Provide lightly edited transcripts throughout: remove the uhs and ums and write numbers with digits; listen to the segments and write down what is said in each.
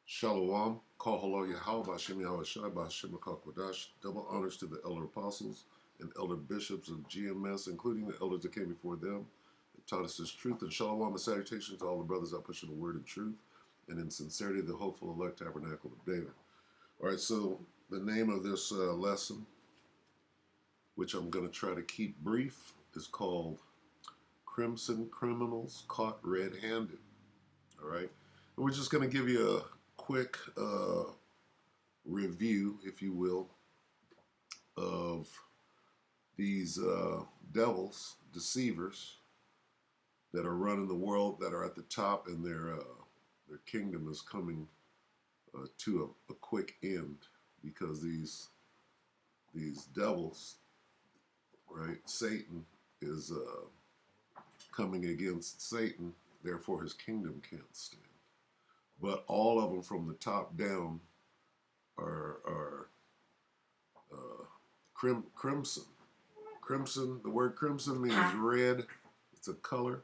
Shalom, Kahalo Yahweh, Bashem Yahweh Shai, Bashem Kodash. Double honors to the elder apostles and elder bishops of GMS, including the elders that came before them, that taught us this truth. And shalom and salutation to all the brothers out pushing the word and truth, and in sincerity, the hopeful elect tabernacle of David. All right, so the name of this lesson, which I'm going to try to keep brief, is called Crimson Criminals Caught Red-Handed. All right, and we're just going to give you a quick review, if you will, of these devils, deceivers that are running the world, that are at the top, and their kingdom is coming to a quick end because these devils, right? Satan is coming against Satan, therefore his kingdom can't stand. But all of them from the top down are crimson. Crimson, the word crimson means red. It's a color,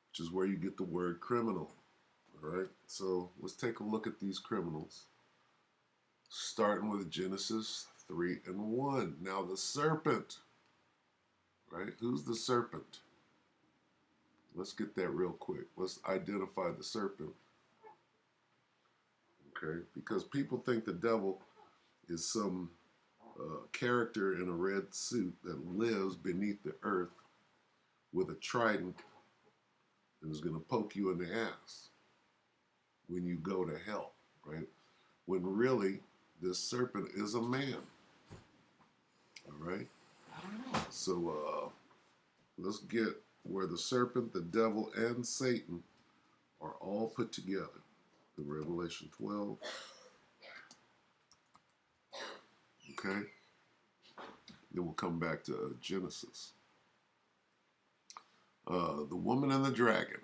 which is where you get the word criminal. All right, so let's take a look at these criminals, starting with Genesis 3:1. Now the serpent, right? Who's the serpent? Let's get that real quick. Let's identify the serpent. Okay, because people think the devil is some character in a red suit that lives beneath the earth with a trident and is going to poke you in the ass when you go to hell, right? When really this serpent is a man. All right, so let's get where the serpent, the devil, and Satan are all put together in Revelation 12. Okay, then we'll come back to Genesis. The woman and the dragon,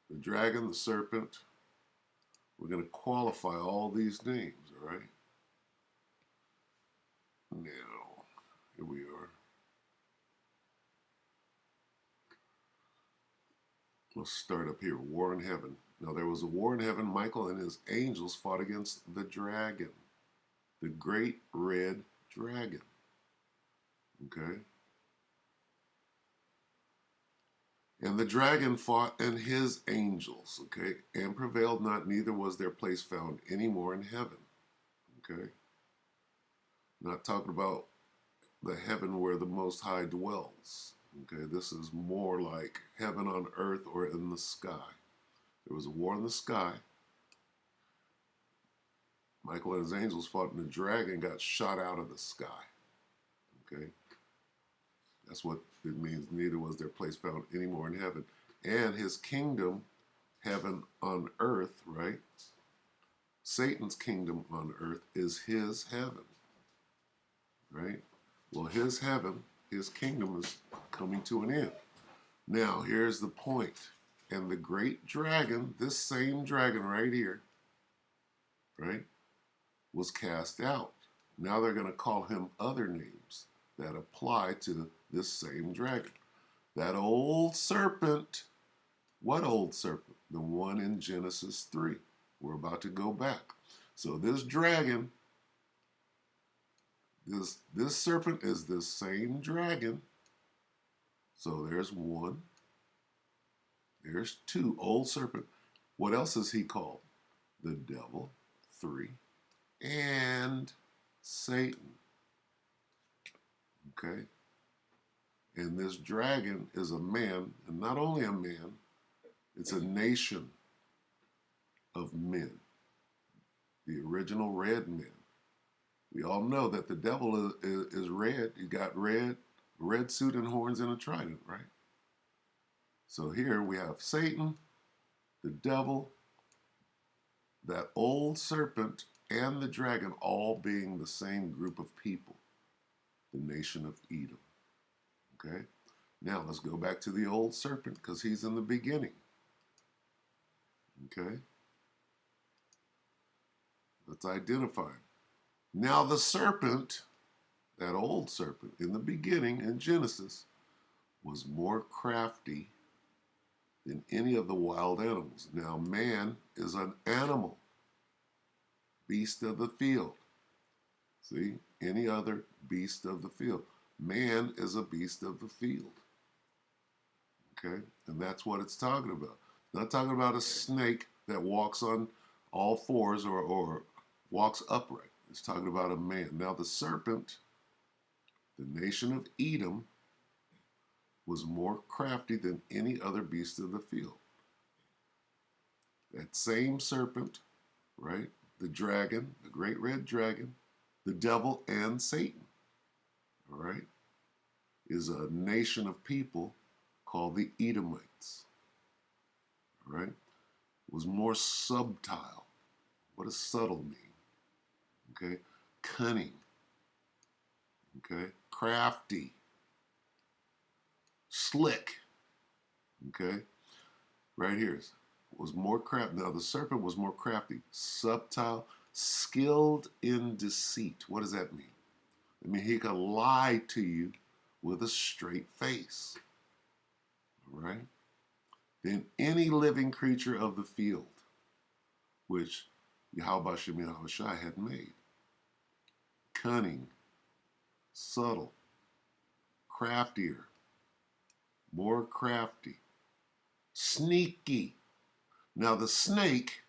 the serpent. We're going to qualify all these names, all right? Now, here we are. Let's start up here. War in heaven. Now, there was a war in heaven. Michael and his angels fought against the dragon, the great red dragon. Okay? And the dragon fought and his angels, okay, and prevailed not, neither was their place found any more in heaven. Okay? Not talking about the heaven where the Most High dwells. Okay, this is more like heaven on earth or in the sky. There was a war in the sky. Michael and his angels fought, and the dragon got shot out of the sky. Okay, that's what it means. Neither was their place found any more in heaven. And his kingdom, heaven on earth, right? Satan's kingdom on earth is his heaven, right? Well, his heaven, his kingdom is coming to an end. Now, here's the point. And the great dragon, this same dragon right here, right, was cast out. Now they're going to call him other names that apply to this same dragon. That old serpent, what old serpent? The one in Genesis 3. We're about to go back. So this dragon, this serpent is this same dragon. So there's one. There's two, old serpent. What else is he called? The devil, 3, and Satan. Okay? And this dragon is a man, and not only a man, it's a nation of men. The original red men. We all know that the devil is red. He got red suit and horns and a trident, right? So here we have Satan, the devil, that old serpent, and the dragon all being the same group of people, the nation of Edom. Okay? Now let's go back to the old serpent because he's in the beginning. Okay? Let's identify him. Now the serpent, that old serpent in the beginning in Genesis, was more crafty than any of the wild animals. Now, man is an animal, beast of the field. See, any other beast of the field. Man is a beast of the field. Okay, and that's what it's talking about. It's not talking about a snake that walks on all fours or walks upright. It's talking about a man. Now, the serpent, the nation of Edom, was more crafty than any other beast of the field. That same serpent, right? The dragon, the great red dragon, the devil, and Satan, all right, is a nation of people called the Edomites, all right? Was more subtle. What does subtle mean? Okay, cunning, okay, crafty, slick, okay, right here was more crafty. Now the serpent was more crafty, subtle, skilled in deceit. What does that mean? I mean, he could lie to you with a straight face, all right? Than any living creature of the field, which Yahweh Shem Yahushai had made. Cunning, subtle, craftier, more crafty, sneaky. Now the snake,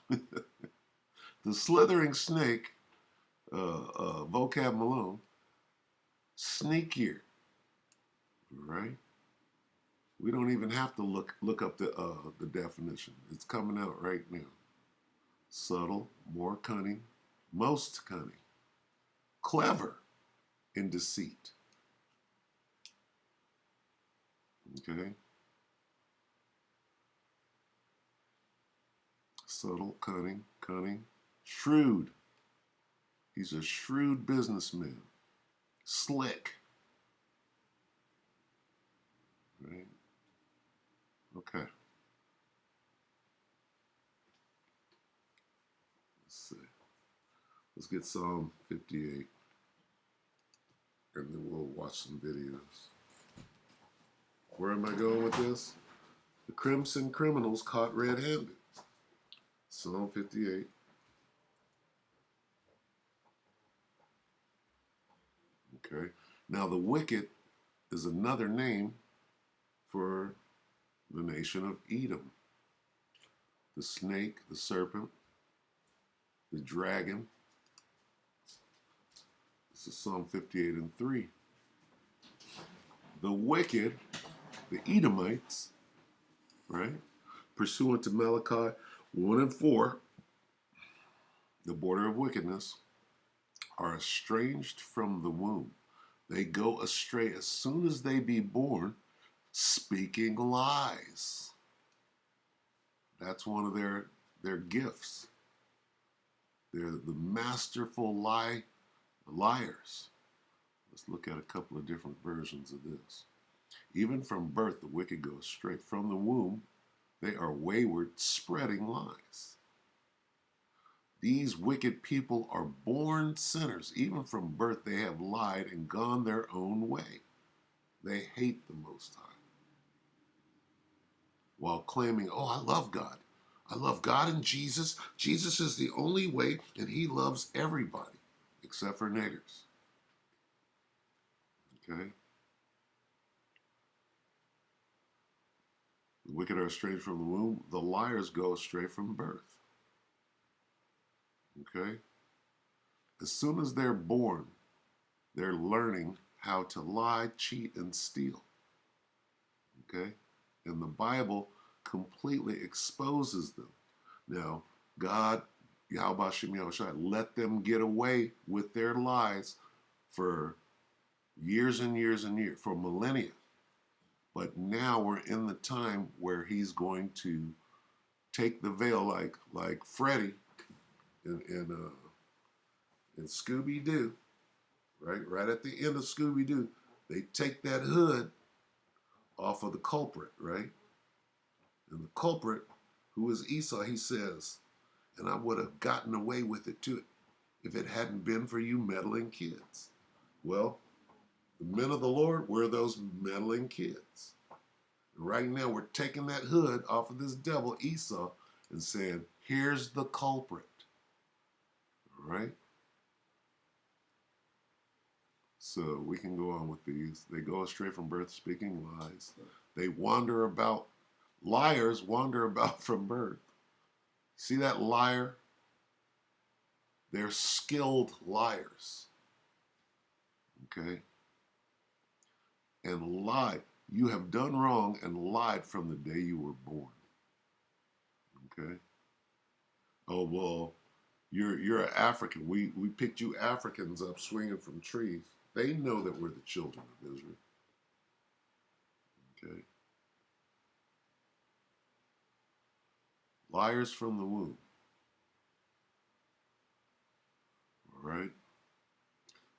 the slithering snake, vocab Malone, sneakier, right? We don't even have to look up the definition. It's coming out right now. Subtle, more cunning, most cunning, clever in deceit. Okay? Subtle, cunning, shrewd. He's a shrewd businessman. Slick. Right? Okay. Let's see. Let's get Psalm 58. And then we'll watch some videos. Where am I going with this? The crimson criminals caught red-handed. Psalm 58. Okay. Now the wicked is another name for the nation of Edom. The snake, the serpent, the dragon. This is Psalm 58 and 3. The wicked, the Edomites, right? Pursuant to Malachi 1 and 4, the border of wickedness, are estranged from the womb. They go astray as soon as they be born, speaking lies. That's one of their gifts. They're the masterful liars. Let's look at a couple of different versions of this. Even from birth, the wicked go astray. From the womb, they are wayward, spreading lies. These wicked people are born sinners. Even from birth, they have lied and gone their own way. They hate the Most High, while claiming, oh, I love God. I love God and Jesus. Jesus is the only way, and he loves everybody, except for niggers. Okay? The wicked are estranged from the womb. The liars go astray from birth. Okay? As soon as they're born, they're learning how to lie, cheat, and steal. Okay? And the Bible completely exposes them. Now, God, Yahweh Shem Yahushai, let them get away with their lies for years and years and years, for millennia. But now we're in the time where he's going to take the veil like Freddy in Scooby-Doo, right? Right at the end of Scooby-Doo, they take that hood off of the culprit, right? And the culprit, who is Esau, he says, and I would have gotten away with it too if it hadn't been for you meddling kids. Well, the men of the Lord were those meddling kids. Right now, we're taking that hood off of this devil, Esau, and saying, here's the culprit. All right? So we can go on with these. They go astray from birth, speaking lies. They wander about. Liars wander about from birth. See that liar? They're skilled liars. Okay? And lie. You have done wrong and lied from the day you were born. Okay? Oh, well, you're an African. We picked you Africans up swinging from trees. They know that we're the children of Israel. Okay? Liars from the womb. All right?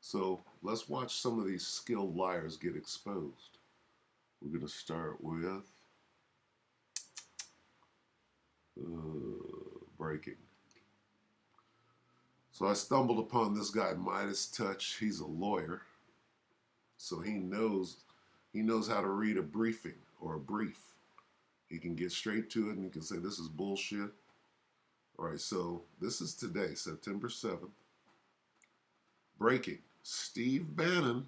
So let's watch some of these skilled liars get exposed. We're going to start with breaking. So I stumbled upon this guy, Midas Touch. He's a lawyer, so he knows how to read a briefing or a brief. He can get straight to it and he can say, this is bullshit. All right, so this is today, September 7th. Breaking. Steve Bannon,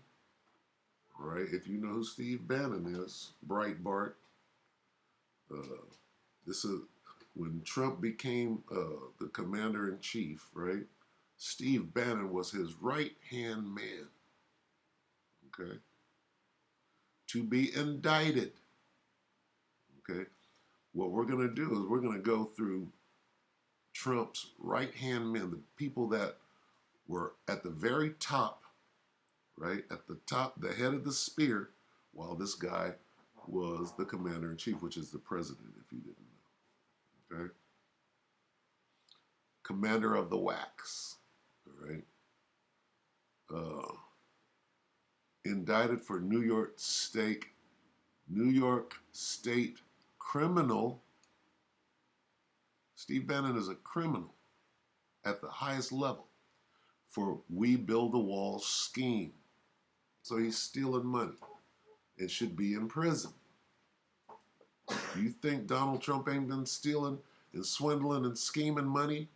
right? If you know who Steve Bannon is, Breitbart. This is when Trump became the commander-in-chief, right? Steve Bannon was his right-hand man, okay? To be indicted, okay? What we're going to do is we're going to go through Trump's right-hand men, the people that were at the very top, right? At the top, the head of the spear, while this guy was the commander-in-chief, which is the president, if you didn't know, okay? Commander of the wax, all right? Indicted for New York State criminal. Steve Bannon is a criminal at the highest level for We Build the Wall scheme. So he's stealing money and should be in prison. You think Donald Trump ain't been stealing and swindling and scheming money?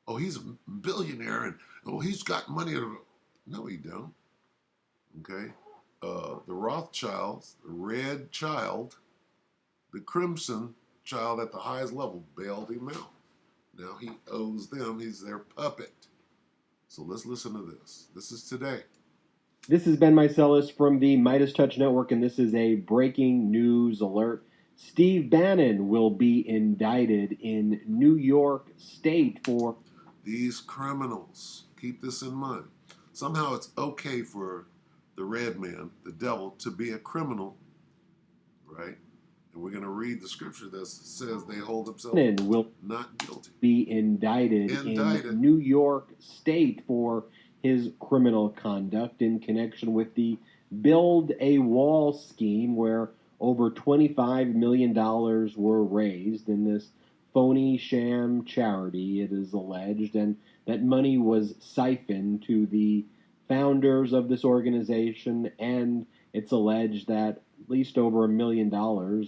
Oh, he's a billionaire and oh, he's got money. No, he don't. Okay? The Rothschilds, the red child, the crimson child at the highest level bailed him out. Now he owes them. He's their puppet. So let's listen to this. This is today. This is Ben Meiselas from the Midas Touch Network, and this is a breaking news alert. Steve Bannon will be indicted in New York State for these criminals. Keep this in mind. Somehow it's okay for the red man, the devil, to be a criminal, right? And we're going to read the scripture that says they hold themselves will not guilty. Be indicted in New York State for his criminal conduct in connection with the Build a Wall scheme, where over $25 million were raised in this phony sham charity, it is alleged, and that money was siphoned to the founders of this organization, and it's alleged that at least over $1 million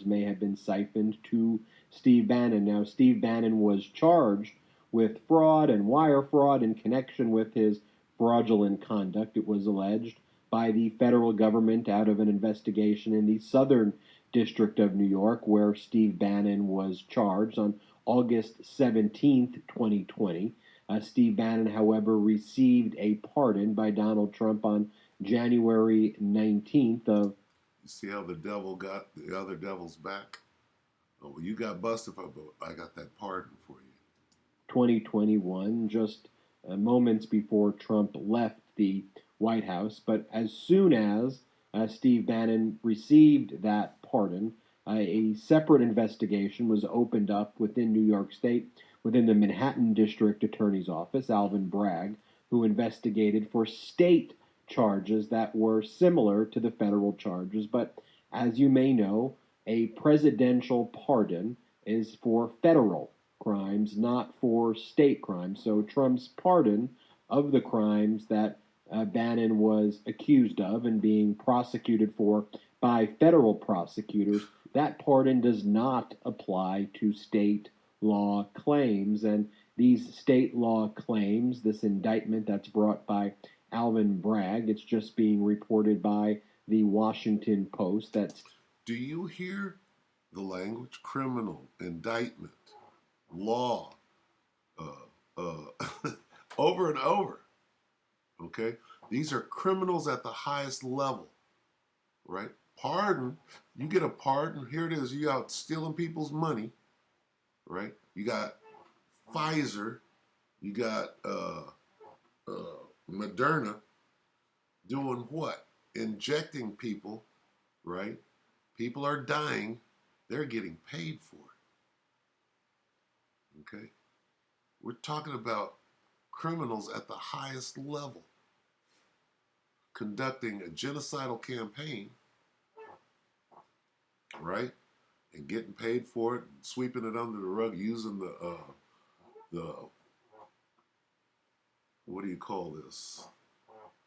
may have been siphoned to Steve Bannon. Now, Steve Bannon was charged with fraud and wire fraud in connection with his fraudulent conduct, it was alleged, by the federal government out of an investigation in the Southern District of New York, where Steve Bannon was charged on August 17th, 2020. Steve Bannon, however, received a pardon by Donald Trump on January 19th of. You see how the devil got the other devil's back? Oh, well, you got busted, but I got that pardon for you. 2021, just moments before Trump left the White House. But as soon as Steve Bannon received that pardon, a separate investigation was opened up within New York State, within the Manhattan District Attorney's Office, Alvin Bragg, who investigated for state charges that were similar to the federal charges. But as you may know, a presidential pardon is for federal crimes, not for state crimes. So Trump's pardon of the crimes that Bannon was accused of and being prosecuted for by federal prosecutors that pardon does not apply to state law claims. And these state law claims, this indictment that's brought by Alvin Bragg, it's just being reported by the Washington Post. Do you hear the language? Criminal, indictment, law, over and over. Okay? These are criminals at the highest level, right? Pardon, you get a pardon. Here it is. You out stealing people's money, right? You got Pfizer, you got Moderna doing what? Injecting people, right? People are dying. They're getting paid for it. Okay? We're talking about criminals at the highest level conducting a genocidal campaign, right? And getting paid for it, and sweeping it under the rug, using the what do you call this?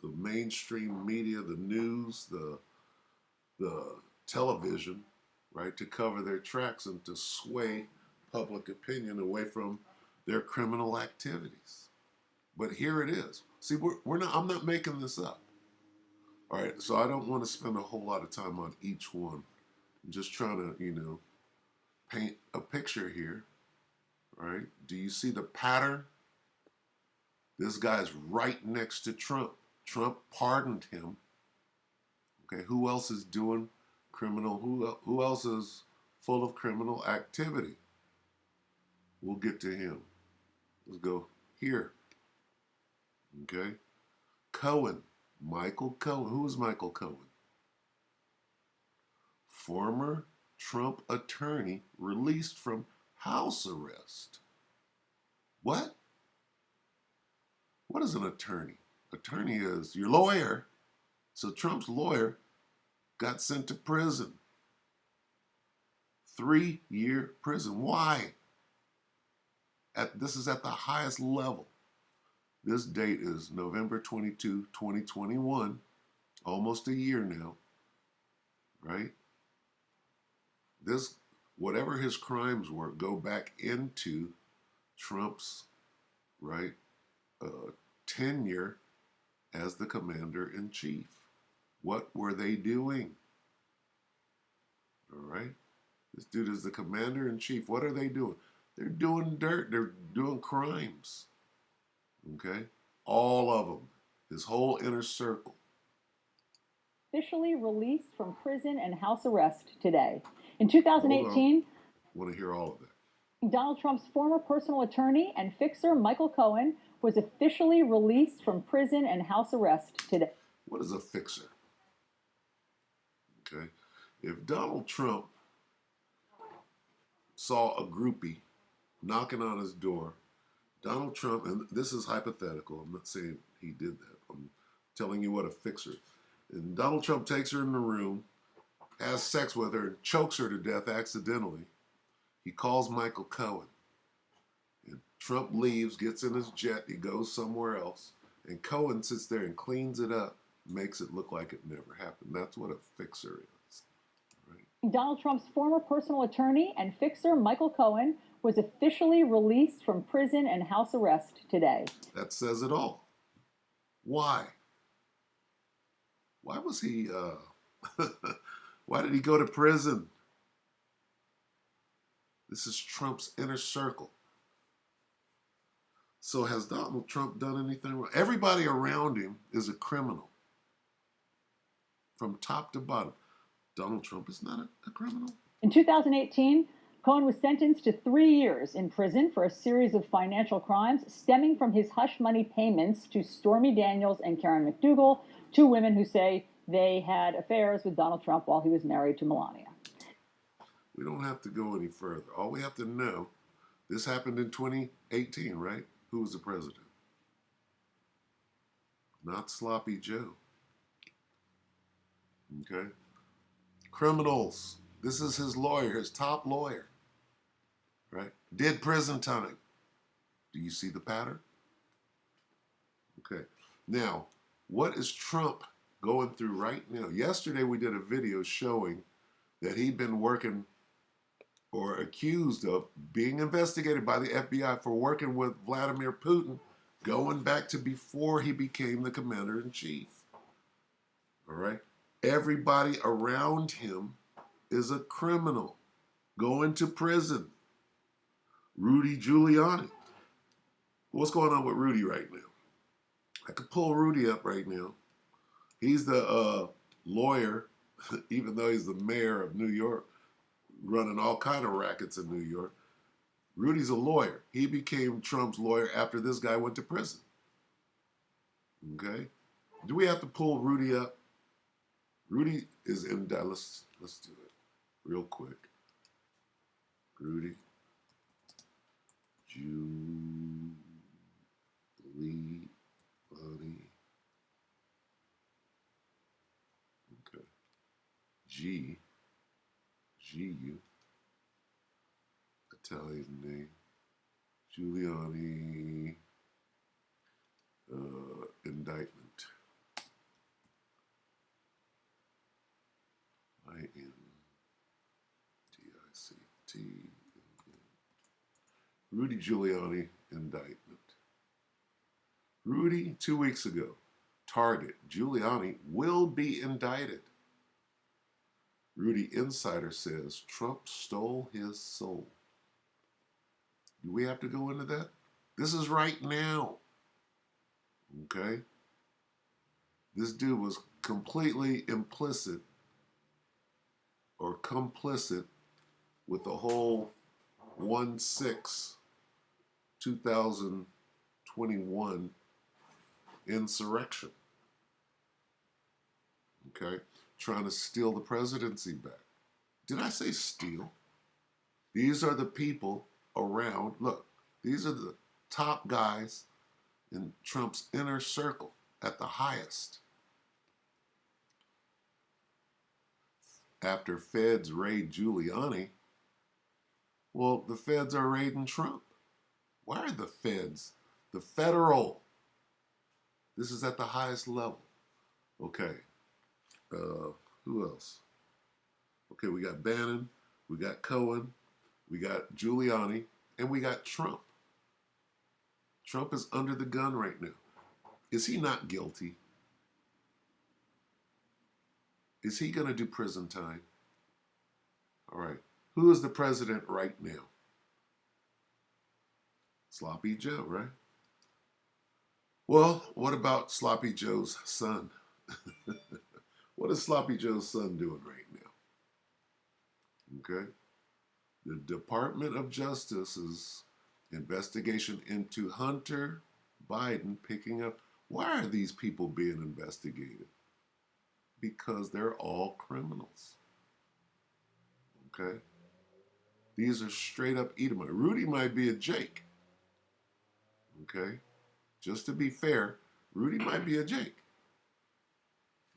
The mainstream media, the news, the television, right, to cover their tracks and to sway public opinion away from their criminal activities. But here it is. See, we're not. I'm not making this up. All right, so I don't want to spend a whole lot of time on each one. I'm just trying to, paint a picture here. All right, do you see the pattern? This guy's right next to Trump. Trump pardoned him. Okay, who else is doing criminal? Who else is full of criminal activity? We'll get to him. Let's go here. Okay, Cohen, Michael Cohen. Who is Michael Cohen? Former Trump attorney released from house arrest. What? What is an attorney? Attorney is your lawyer. So Trump's lawyer got sent to prison. 3-year prison. Why? This is at the highest level. This date is November 22, 2021. Almost a year now. Right? Whatever his crimes were, go back into Trump's, right, tenure as the commander-in-chief. What were they doing? All right? This dude is the commander-in-chief. What are they doing? They're doing dirt. They're doing crimes. Okay? All of them. His whole inner circle. Officially released from prison and house arrest today. In 2018, want to hear all of that. Donald Trump's former personal attorney and fixer, Michael Cohen, was officially released from prison and house arrest today. What is a fixer? Okay. If Donald Trump saw a groupie knocking on his door, Donald Trump, and this is hypothetical, I'm not saying he did that, I'm telling you what a fixer is. And Donald Trump takes her in the room, has sex with her, and chokes her to death accidentally. He calls Michael Cohen. And Trump leaves, gets in his jet, he goes somewhere else. And Cohen sits there and cleans it up, makes it look like it never happened. That's what a fixer is. Right? Donald Trump's former personal attorney and fixer, Michael Cohen, was officially released from prison and house arrest today. That says it all. Why? Why was he, why did he go to prison? This is Trump's inner circle. So has Donald Trump done anything wrong? Everybody around him is a criminal. From top to bottom. Donald Trump is not a criminal. In 2018, Cohen was sentenced to 3 years in prison for a series of financial crimes stemming from his hush money payments to Stormy Daniels and Karen McDougal, two women who say they had affairs with Donald Trump while he was married to Melania. We don't have to go any further. All we have to know, this happened in 2018, right? Who was the president? Not Sloppy Joe. Okay? Criminals. This is his lawyer, his top lawyer. Right? Did prison time. Do you see the pattern? Okay. Now, what is Trump going through right now? Yesterday we did a video showing that he'd been working or accused of being investigated by the FBI for working with Vladimir Putin going back to before he became the commander in chief. All right? Everybody around him is a criminal going to prison. Rudy Giuliani. What's going on with Rudy right now? I could pull Rudy up right now. He's the lawyer, even though he's the mayor of New York, running all kind of rackets in New York. Rudy's a lawyer. He became Trump's lawyer after this guy went to prison. Okay? Do we have to pull Rudy up? Rudy is in Dallas. Let's do it real quick. Rudy Giuliani. Okay. G-U. Italian name. Giuliani. Indictment. INDICT. Rudy Giuliani indictment. Rudy, 2 weeks ago. Target. Giuliani will be indicted. Rudy Insider says Trump stole his soul. Do we have to go into that? This is right now. Okay? This dude was completely implicit or complicit with the whole 1/6/2021 insurrection. Okay? Trying to steal the presidency back. Did I say steal? These are the people around. Look, these are the top guys in Trump's inner circle at the highest. After feds raid Giuliani, well, the feds are raiding Trump. Why are the feds? The federal. This is at the highest level. Okay. Who else? Okay, we got Bannon, we got Cohen, we got Giuliani, and we got Trump. Trump is under the gun right now. Is he not guilty? Is he going to do prison time? All right. Who is the president right now? Sloppy Joe, right? Well, what about Sloppy Joe's son? What is Sloppy Joe's son doing right now? Okay. The Department of Justice's investigation into Hunter Biden picking up. Why are these people being investigated? Because they're all criminals. Okay? These are straight up Edomite. Rudy might be a Jake. Okay? Just to be fair, Rudy might be a Jake.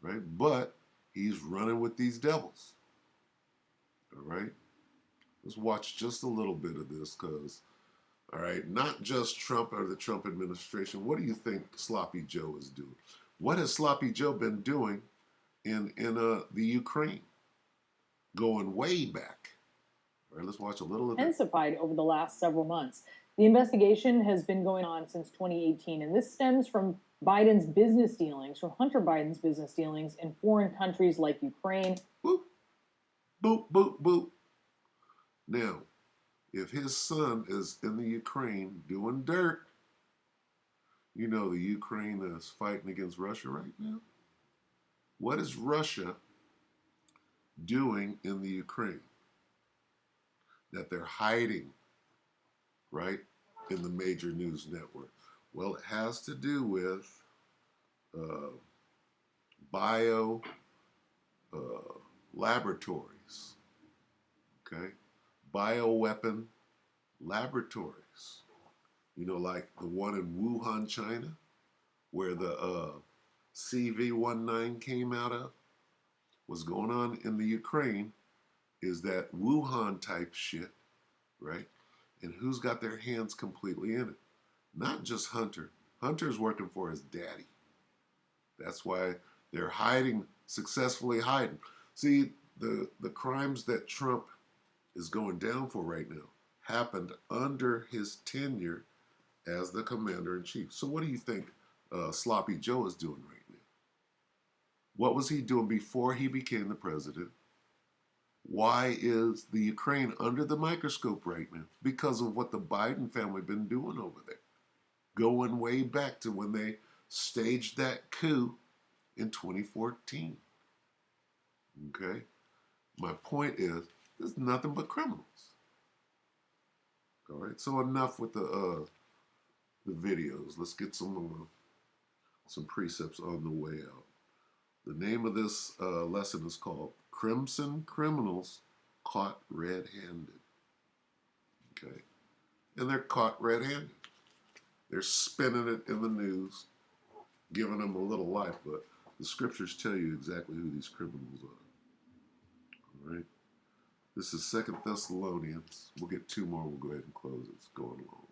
Right? But he's running with these devils. All right? Let's watch just a little bit of this because, all right, not just Trump or the Trump administration. What do you think Sloppy Joe is doing? What has Sloppy Joe been doing in the Ukraine? Going way back. All right, let's watch a little of it. Intensified over the last several months. The investigation has been going on since 2018, and this stems from Biden's business dealings, from Hunter Biden's business dealings in foreign countries like Ukraine. Boop, boop, boop, boop. Now, if his son is in the Ukraine doing dirt, you know the Ukraine is fighting against Russia right now. What is Russia doing in the Ukraine that they're hiding, right, in the major news network? Well, it has to do with bio laboratories, okay? Bioweapon laboratories. You know, like the one in Wuhan, China, where the CV-19 came out of. What's going on in the Ukraine is that Wuhan type shit, right? And who's got their hands completely in it? Not just Hunter. Hunter's working for his daddy. That's why they're hiding, successfully hiding. See, the crimes that Trump is going down for right now happened under his tenure as the commander in chief. So what do you think Sloppy Joe is doing right now? What was he doing before he became the president? Why is the Ukraine under the microscope right now? Because of what the Biden family been doing over there. Going way back to when they staged that coup in 2014. Okay? My point is, there's nothing but criminals. All right, so enough with the videos. Let's get some precepts on the way out. The name of this lesson is called Crimson Criminals Caught Red-Handed. Okay, and they're caught red-handed. They're spinning it in the news, giving them a little life, but the scriptures tell you exactly who these criminals are. All right. This is 2 Thessalonians. We'll get two more. We'll go ahead and close it. It's going along.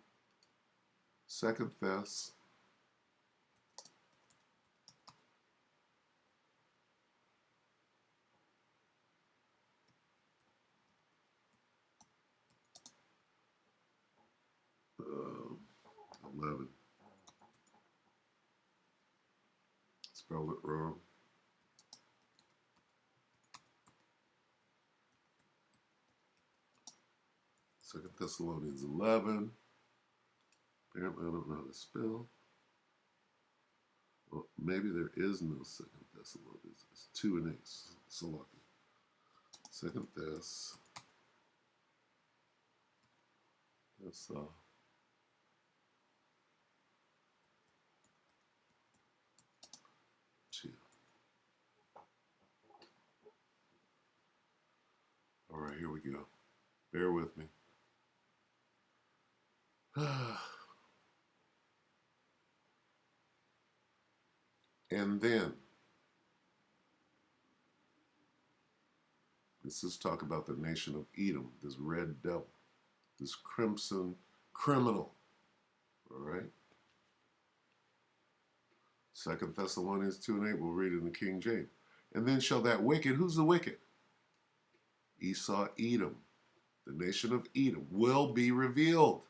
2 Thess. Uh, 11. Spelled it wrong. Second Thessalonians 11. Apparently, I don't know how to spell. Well, maybe there is no Second Thessalonians. It's 2 and 8. So lucky. Second Thess. That's 2. All right, here we go. Bear with me. And then, this is talk about the nation of Edom, this red devil, this crimson criminal. All right? 2 Thessalonians 2 and 8, we'll read it in the King James. And then shall that wicked, who's the wicked? Esau, Edom, the nation of Edom, will be revealed.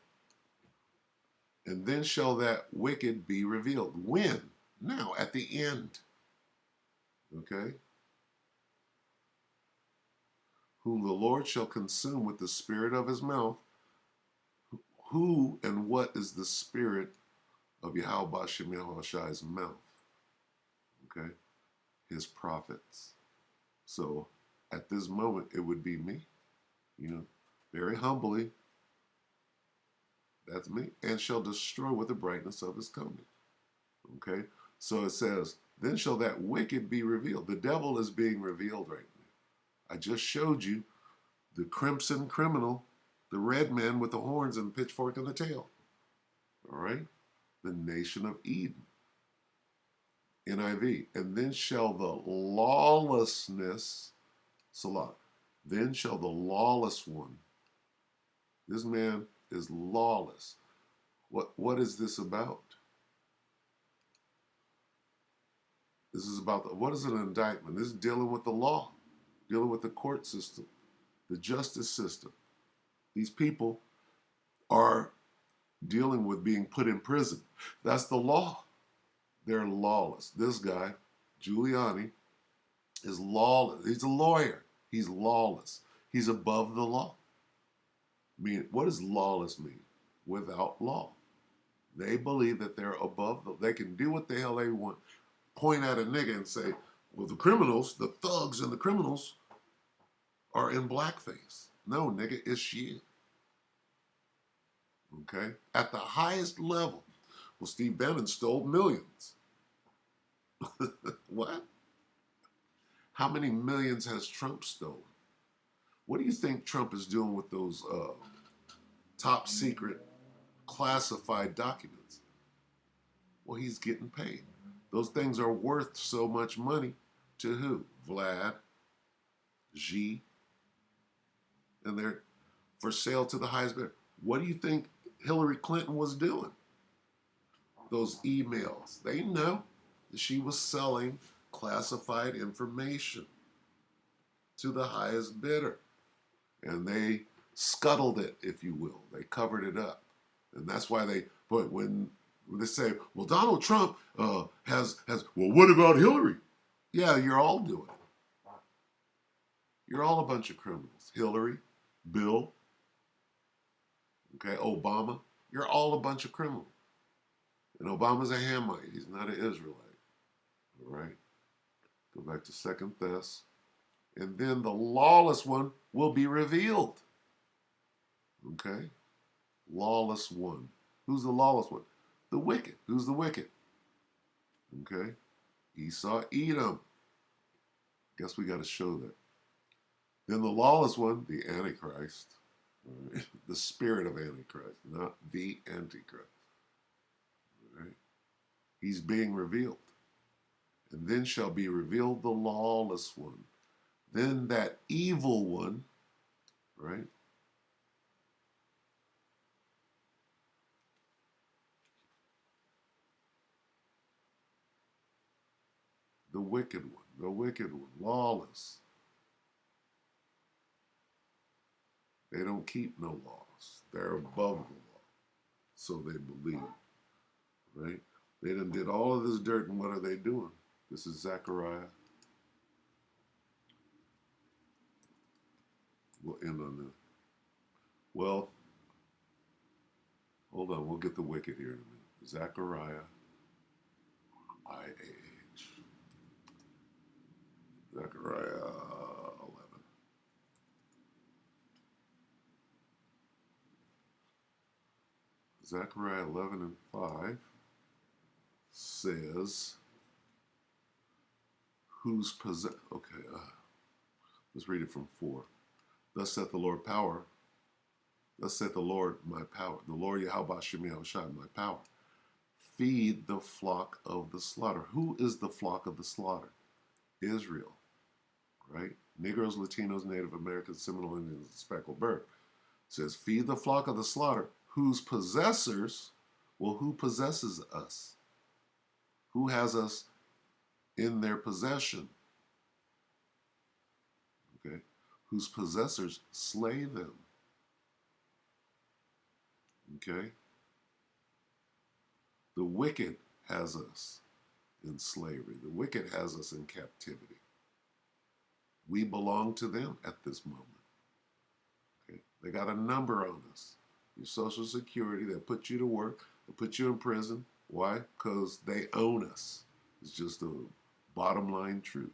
And then shall that wicked be revealed. When? Now, at the end. Okay? Whom the Lord shall consume with the spirit of his mouth. Who and what is the spirit of Yahweh Bashem Yahushai's mouth? Okay? His prophets. So, at this moment, it would be me. You know, very humbly. That's me. And shall destroy with the brightness of his coming. Okay? So it says, then shall that wicked be revealed. The devil is being revealed right now. I just showed you the crimson criminal, the red man with the horns and the pitchfork in the tail. All right? The nation of Eden. NIV. And then shall the lawlessness, Salah, then shall the lawless one, this man is lawless. What is this about? This is about, what is an indictment? This is dealing with the law, dealing with the court system, the justice system. These people are dealing with being put in prison. That's the law. They're lawless. This guy, Giuliani, is lawless. He's a lawyer. He's lawless. He's above the law. I mean, what does lawless mean? Without law. They believe that they're above they can do what the hell they want. Point at a nigga and say, well, the criminals, the thugs and the criminals are in blackface. No, nigga, it's you. Okay? At the highest level. Well, Steve Bannon stole millions. What? How many millions has Trump stolen? What do you think Trump is doing with those top secret classified documents? Well, he's getting paid. Those things are worth so much money to who? Vlad, Xi, and they're for sale to the highest bidder. What do you think Hillary Clinton was doing? Those emails. They know that she was selling classified information to the highest bidder. And they scuttled it, if you will. They covered it up. And that's why but when they say, well, Donald Trump has, well, what about Hillary? Yeah, you're all doing it. You're all a bunch of criminals. Hillary, Bill, okay, Obama, you're all a bunch of criminals. And Obama's a Hamite. He's not an Israelite. All right? Go back to 2 Thess. And then the lawless one will be revealed. Okay? Lawless one. Who's the lawless one? The wicked. Who's the wicked? Okay? Esau, Edom. Guess we got to show that. Then the lawless one, the Antichrist. Right? The spirit of Antichrist, not the Antichrist. Right? He's being revealed. And then shall be revealed the lawless one. Then that evil one, right? The wicked one, lawless. They don't keep no laws. They're above the law. So they believe, right? They done did all of this dirt, and what are they doing? This is Zechariah. We'll end on this. Well, hold on. We'll get the wicked here in a minute. Zechariah, I-A-H. Zechariah 11. Zechariah 11 and 5 says, whose possess... Okay, let's read it from 4. Thus saith the Lord power. Thus saith the Lord my power. The Lord Yahweh Shem Yahushua, my power. Feed the flock of the slaughter. Who is the flock of the slaughter? Israel, right? Negroes, Latinos, Native Americans, Seminole Indians, and Speckled Bird. It says, feed the flock of the slaughter, whose possessors, well, who possesses us? Who has us in their possession? Okay? Whose possessors slay them. Okay? The wicked has us in slavery. The wicked has us in captivity. We belong to them at this moment. Okay? They got a number on us. Your Social Security, they'll put you to work, they'll put you in prison. Why? Because they own us. It's just the bottom line truth.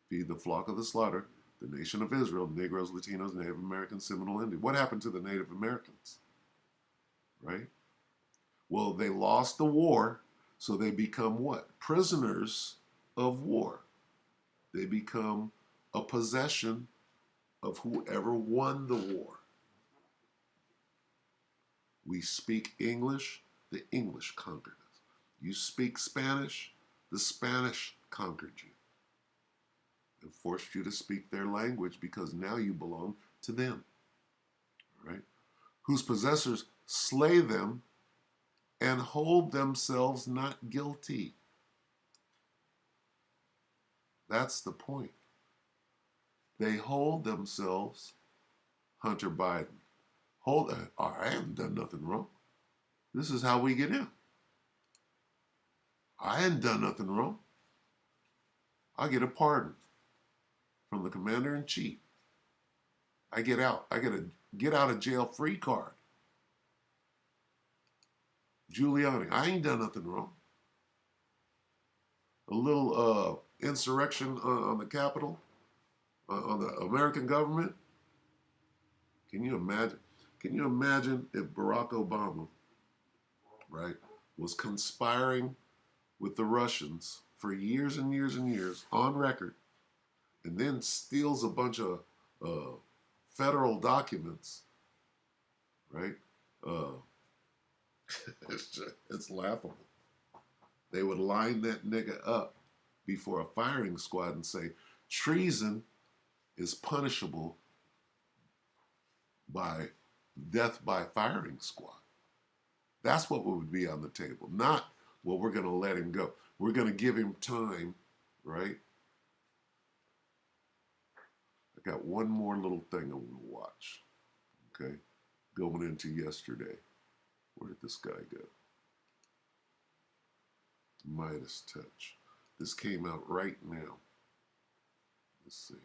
Feed the flock of the slaughter, the nation of Israel, Negroes, Latinos, Native Americans, Seminole Indians. What happened to the Native Americans? Right? Well, they lost the war, so they become what? Prisoners of war. They become a possession of whoever won the war. We speak English, the English conquered us. You speak Spanish, the Spanish conquered you and forced you to speak their language because now you belong to them. All right? Whose possessors slay them and hold themselves not guilty. That's the point. They hold themselves, Hunter Biden, I haven't done nothing wrong. This is how we get in. I hadn't done nothing wrong. I get a pardon from the commander-in-chief. I get out. I get a get out of jail free card. Giuliani, I ain't done nothing wrong. A little insurrection on the Capitol, on the American government. Can you imagine? Can you imagine if Barack Obama, right, was conspiring with the Russians for years and years and years on record, and then steals a bunch of federal documents, right? It's laughable. They would line that nigga up before a firing squad and say, treason is punishable by death by firing squad. That's what would be on the table. Not, well, we're going to let him go. We're going to give him time, right, I got one more little thing I want to watch. Okay, going into yesterday. Where did this guy go? Midas Touch. This came out right now. Let's see.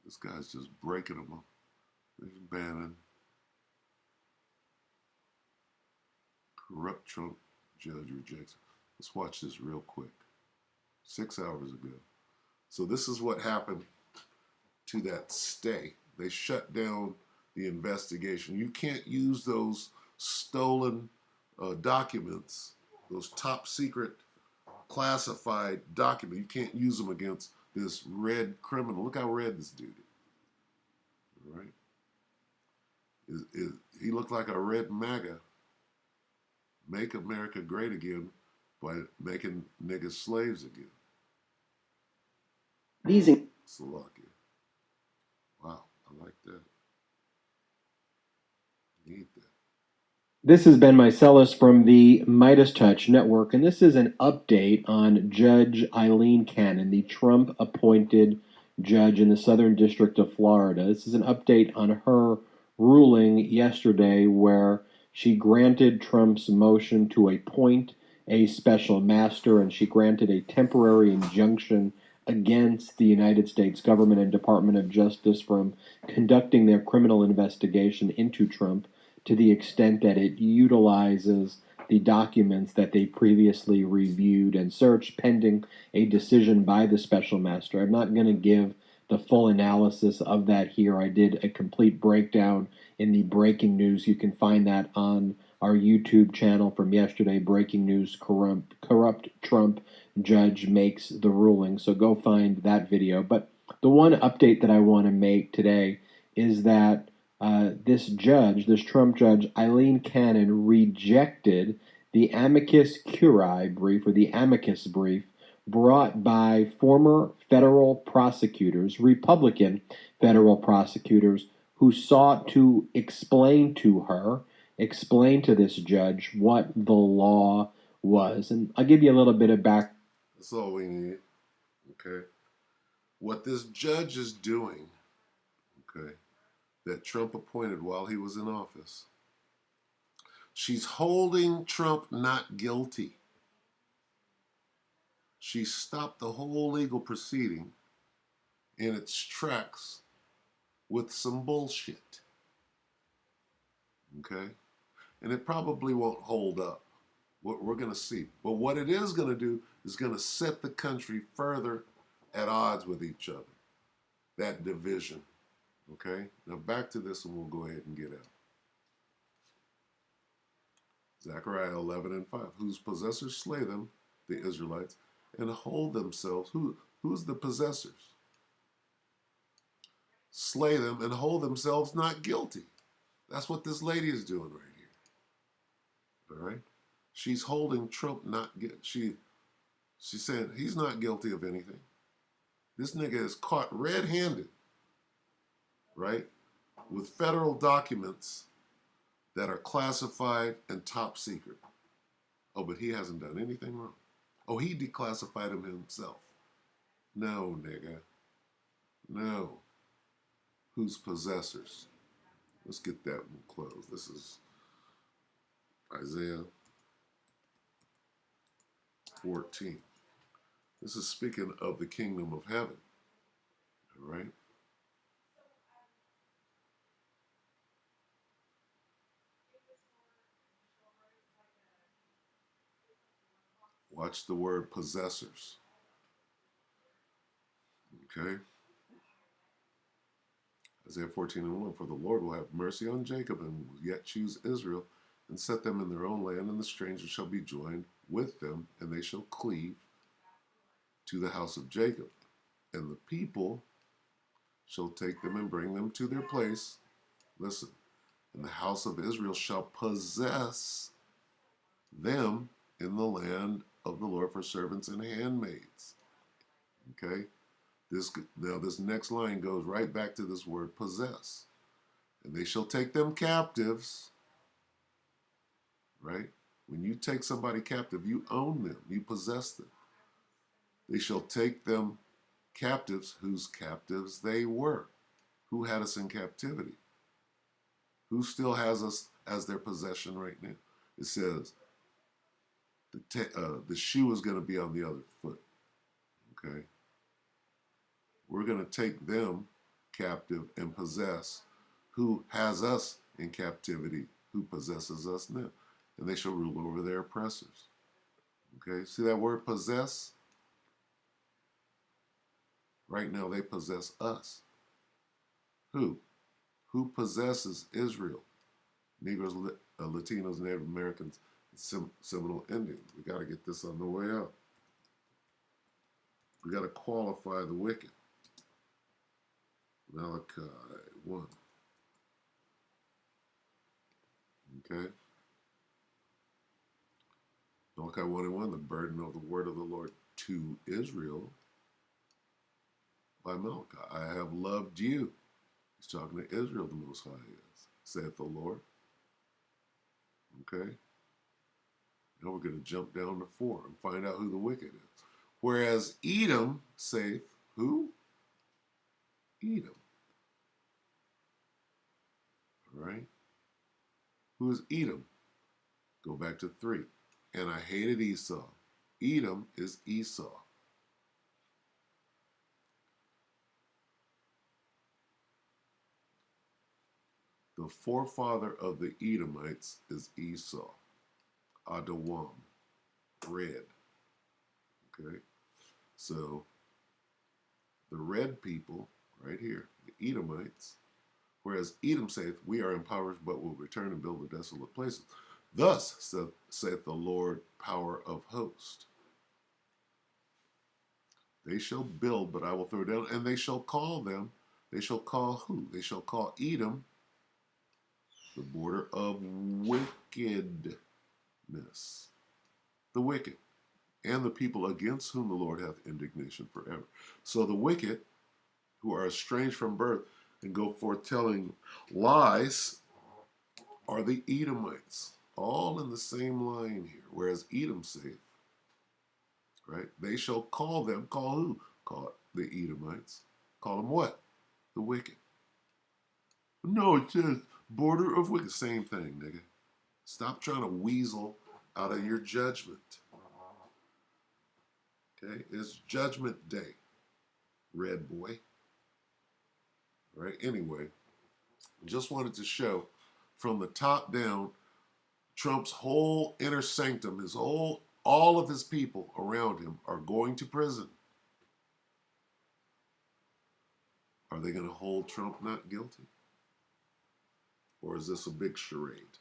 This guy's just breaking them up. There's Bannon. Corrupt Trump judge rejects. Let's watch this real quick. 6 hours ago. So this is what happened to that stay. They shut down the investigation. You can't use those stolen documents, those top secret classified documents. You can't use them against this red criminal. Look how red this dude is. All right? He looked like a red MAGA. Make America great again by making niggas slaves again. Slovakia. Wow, I like that. Need that. This is Ben Meiselas from the Midas Touch Network, and this is an update on Judge Eileen Cannon, the Trump-appointed judge in the Southern District of Florida. This is an update on her ruling yesterday where she granted Trump's motion to appoint a special master, and she granted a temporary injunction against the United States government and Department of Justice from conducting their criminal investigation into Trump to the extent that it utilizes the documents that they previously reviewed and searched pending a decision by the special master. I'm not going to give the full analysis of that here. I did a complete breakdown in the breaking news. You can find that on our YouTube channel from yesterday, Breaking News, Corrupt Trump Judge Makes the Ruling. So go find that video. But the one update that I want to make today is that this Trump judge, Eileen Cannon, rejected the amicus curiae brief, or the amicus brief, brought by former federal prosecutors, Republican federal prosecutors, who sought to explain to this judge what the law was. And I'll give you a little bit of back. That's all we need. Okay. What this judge is doing, okay, that Trump appointed while he was in office, she's holding Trump not guilty. She stopped the whole legal proceeding in its tracks with some bullshit. Okay? And it probably won't hold up. We're going to see. But what it is going to do is going to set the country further at odds with each other. That division. Okay? Now back to this and we'll go ahead and get out. Zechariah 11 and 5. Whose possessors slay them, the Israelites, and hold themselves. Who's the possessors? Slay them and hold themselves not guilty. That's what this lady is doing right here. All right? She's holding Trump not guilty. She said he's not guilty of anything. This nigga is caught red-handed, right, with federal documents that are classified and top secret. Oh, but he hasn't done anything wrong. Oh, he declassified them himself. No, nigga. No. Whose possessors? Let's get that one closed. This is Isaiah 14. This is speaking of the kingdom of heaven. All right? Watch the word possessors. Okay? Isaiah 14 and 1. For the Lord will have mercy on Jacob and will yet choose Israel and set them in their own land, and the stranger shall be joined with them, and they shall cleave to the house of Jacob. And the people shall take them and bring them to their place. Listen. And the house of Israel shall possess them in the land of the Lord for servants and handmaids. Okay? This next line goes right back to this word possess. And they shall take them captives. Right? When you take somebody captive, you own them. You possess them. They shall take them captives whose captives they were. Who had us in captivity? Who still has us as their possession right now? It says the shoe is going to be on the other foot. Okay? We're going to take them captive and possess who has us in captivity, who possesses us now. And they shall rule over their oppressors. Okay? See that word possess? Right now they possess us. Who? Who possesses Israel? Negroes, Latinos, Native Americans, Seminole Indians. We got to get this on the way out. We got to qualify the wicked. Malachi 1. Okay? Malachi 1 and 1, the burden of the word of the Lord to Israel by Malachi. I have loved you. He's talking to Israel, the Most High is, saith the Lord. Okay? Now we're going to jump down to 4 and find out who the wicked is. Whereas Edom saith, who? Edom. All right? Who is Edom? Go back to 3. And I hated Esau. Edom is Esau. The forefather of the Edomites is Esau. Adawam. Red. Okay? So, the red people, right here, the Edomites, whereas Edom saith, we are impoverished, but will return and build the desolate places. Thus saith the Lord, power of hosts. They shall build, but I will throw down, and they shall call them. They shall call who? They shall call Edom the border of wickedness. The wicked, and the people against whom the Lord hath indignation forever. So the wicked, who are estranged from birth and go forth telling lies, are the Edomites. All in the same line here. Whereas Edom saith, right? They shall call them, call who? Call the Edomites. Call them what? The wicked. No, it says border of wicked. Same thing, nigga. Stop trying to weasel out of your judgment. Okay? It's judgment day, red boy. All right? Anyway, just wanted to show from the top down, Trump's whole inner sanctum, all of his people around him are going to prison. Are they going to hold Trump not guilty? Or is this a big charade?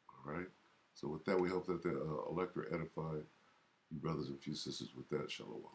All right. So with that, we hope that the electorate edified you brothers and few sisters. With that, shalom.